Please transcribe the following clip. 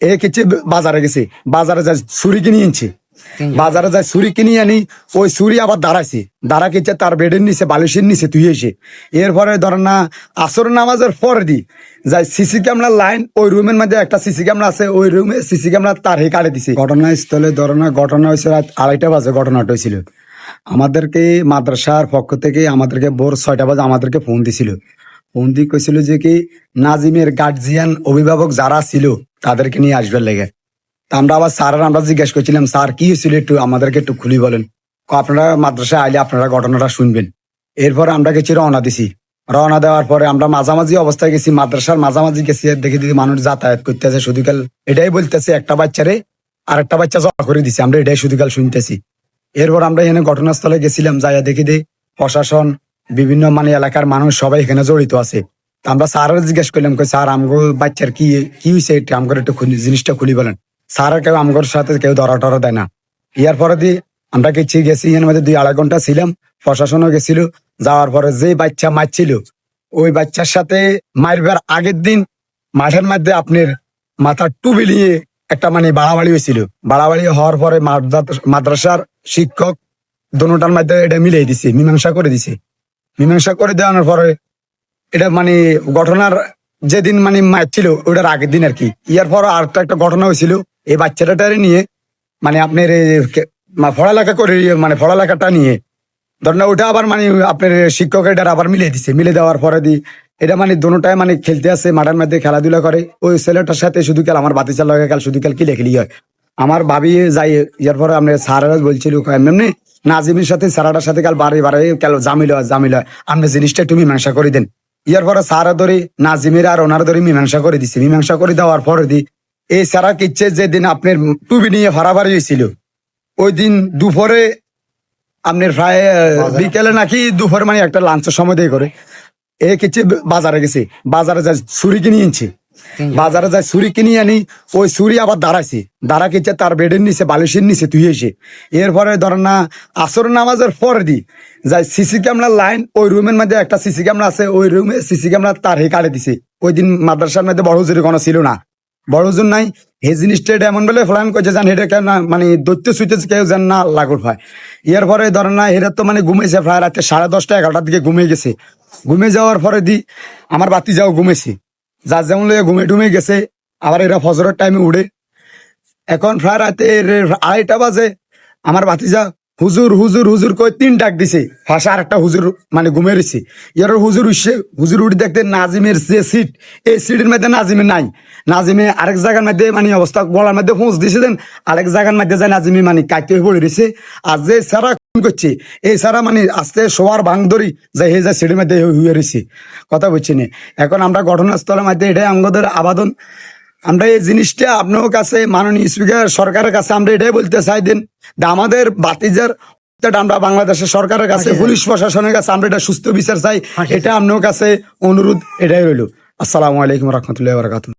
এ কিছু বাজারে গেছে, বাজারে যায় ছুরি কিনে আনছে, বাজারে যায় ছুরি কিনে আনি, ওই ছুরি আবার দাঁড়াইছে, দাঁড়া কিচ্ছে তার বেডের নিচে বালিশের নিচে তুই এসে এরপরে ধরেন না আসর নামাজের পরে দি যাই সিসি ক্যামেরার লাইন ওই রুমের মধ্যে একটা সিসি ক্যামেরা আছে, ওই রুমে সিসি ক্যামেরা তার হে কাটে দিছে। ঘটনাস্থলে ধরেন না ঘটনা হয়েছে রাত 2:30 বাজে ঘটনাটা হয়েছিল। আমাদেরকে মাদ্রাসার পক্ষ থেকে আমাদেরকে ভোর 6টা বাজে আমাদেরকে ফোন দিছিল। ফোন দিয়ে কইছিল যে কি নাজিমের গার্জিয়ান অভিভাবক যারা ছিল তাদেরকে নিয়ে আসবার লেগে। তা আমরা আবার আমরা জিজ্ঞেস করছিলাম, স্যার কি হয়েছিল একটু আমাদেরকে একটু খুলি বলেন। আপনারা মাদ্রাসায় আইলে আপনারা ঘটনাটা শুনবেন। এরপর আমরা গেছি রওনা দিছি। রওনা দেওয়ার পরে আমরা মাঝামাঝি অবস্থায় গেছি, মাদ্রাসার মাঝামাঝি গেছি, দেখি দেখি মানুষ যাতায়াত করতেছে, শুধু কাল এটাই বলতেছে একটা বাচ্চারে আর একটা বাচ্চা জড়া করে দিছে, আমরা এটাই শুধু কাল শুনতেছি। এরপর আমরা এখানে ঘটনাস্থলে গেছিলাম, যাইয়া দেখি দে প্রশাসন বিভিন্ন এলাকার মানুষ সবাই এখানে জড়িত আছে। তা আমরা স্যারের জিজ্ঞেস করলাম, স্যার আমগো বাচ্চার কি কি হয়েছে একটু আমগর একটু জিনিসটা খুলি বলেন। স্যার কেউ আমগর সাথে কেউ ধরা টরা দেয় না। ইয়ার পরে দিয়ে আমরা গেছি এর মধ্যে 2-2.5 ঘন্টা ছিলাম, প্রশাসনও গেছিল। যাওয়ার পরে যে বাচ্চা মারছিল ওই বাচ্চার সাথে মারবার আগের দিন মাঠের মধ্যে আপনার মাথার টুপি নিয়ে একটা বাড়াবাড়ি হয়েছিল। বাড়াবাড়ি হওয়ার পরে মাদ্রাসার শিক্ষক দোনোটার মধ্যে এটা মিলিয়ে দিছে, মীমাংসা করে দিছে। মীমাংসা করে দেওয়ানোর পরে এটা ঘটনার যেদিন মারছিল ওটার আগের দিন আর কি। ইয়ার পর আর একটা ঘটনা হয়েছিল এই বাচ্চাটারে নিয়ে, আপনার পড়ালেখা করে পড়ালেখাটা নিয়ে ধরেন ওটা আবার আপনার শিক্ষক এটার আবার মিলিয়ে দিছে। মিলে দেওয়ার পরে দি এটা দোনোটাই খেলতে আছে, মাঠের মধ্যে খেলাধুলা করে। ওই ছেলেটার সাথে শুধু কাল আমার বাতিচার লগে কাল শুধু কাল খেলি হয়। আমার ভাবি যাই ইয়ার পরে আপনার স্যারেরা বলছিল এমনি নাজিমের সাথে স্যারাটার সাথে কাল বাড়ি কাল জামিল আপনি জিনিসটা একটু মীমাংসা করে দেন। ইয়ার পরে স্যারা ধরে নাজিমের আর ওনার ধরে মীমাংসা করে দিছে। মীমাংসা করে দেওয়ার পরে দি এই স্যারা কিচ্ছে যেদিন আপনার টুবি নিয়ে ফাড়াফাড়ি হয়েছিল ওই দিন দুপুরে আপনার প্রায় বিকেলে নাকি দুপুরে একটা লাঞ্চের সময় দিয়ে করে এ কিচ্ছে বাজারে গেছে, বাজারে যায় ছুরি কিনে আনছে, বাজারে যায় ছুরি কিনে আনি, ওই ছুরি আবার দাঁড়াইছে, দাঁড়া কিচ্ছে তার বেডের নিচে বালিশের নিচে তুই এসে এরপরে ধরেন না আসর নামাজের পরে দি যাই সিসি ক্যামেরার লাইন ওই রুমের মধ্যে একটা সিসি ক্যামেরা আছে, ওই রুমে সিসি ক্যামেরা তার হে কাটে দিছে। ওই দিন মাদ্রাসার মধ্যে বড় হুজুর কোনো ছিল না, বড় হুজুর নাই। এই জিনিসটা এমন বলে ফলান করছে যেন এটা কেন দৈত্য সুইতে কেউ যেন না লাগুর হয়। এর পরে ধরেন না এরা তো ঘুমেছে প্রায় রাতে 10:30 11টার দিকে ঘুমিয়ে গেছে। ঘুমে যাওয়ার পরে দি আমার বাতি যাও ঘুমেছি, যার যেমন ঘুমে টুমে গেছে। আবার এরা ফজরের টাইমে উঠে। এখন প্রায় রাতে 2:30 বাজে আমার বাতিজা হুজুর হুজুর হুজুর কই 3 ডাক দিছে, ফাঁসা আর একটা হুজুর ঘুমে রয়েছে। ইয়ার হুজুর উঠছে, হুজুর উঠে দেখতে নাজিমের যে সিট এই সিটের মধ্যে নাজিমের নাই। নাজিমে আরেক জায়গার মধ্যে অবস্থা গলার মধ্যে পৌঁছ দিছে দেন, আরেক জায়গার মধ্যে যায় নাজিমে কাইতে হয়ে পড়ে রয়েছে। আর যে সারা করছে এই সারা আস্তে শোয়ার ভাঙ ধরি যাই হে যায় সিটের মধ্যে হয়ে রয়েছে। কথা বলছি না। এখন আমরা ঘটনাস্থলের মধ্যে এটাই আমাদের আবেদন, আমরা এই জিনিসটা আপনার কাছে মাননীয় স্পিকার সরকারের কাছে আমরা এটাই বলতে চাই দেন, আমাদের বাতিজার আমরা বাংলাদেশের সরকারের কাছে পুলিশ প্রশাসনের কাছে আমরা এটা সুস্থ বিচার চাই। এটা আপনার কাছে অনুরোধ এটাই রইল। আসসালামু আলাইকুম রহমতুল্লাহ বারাকাতুহু।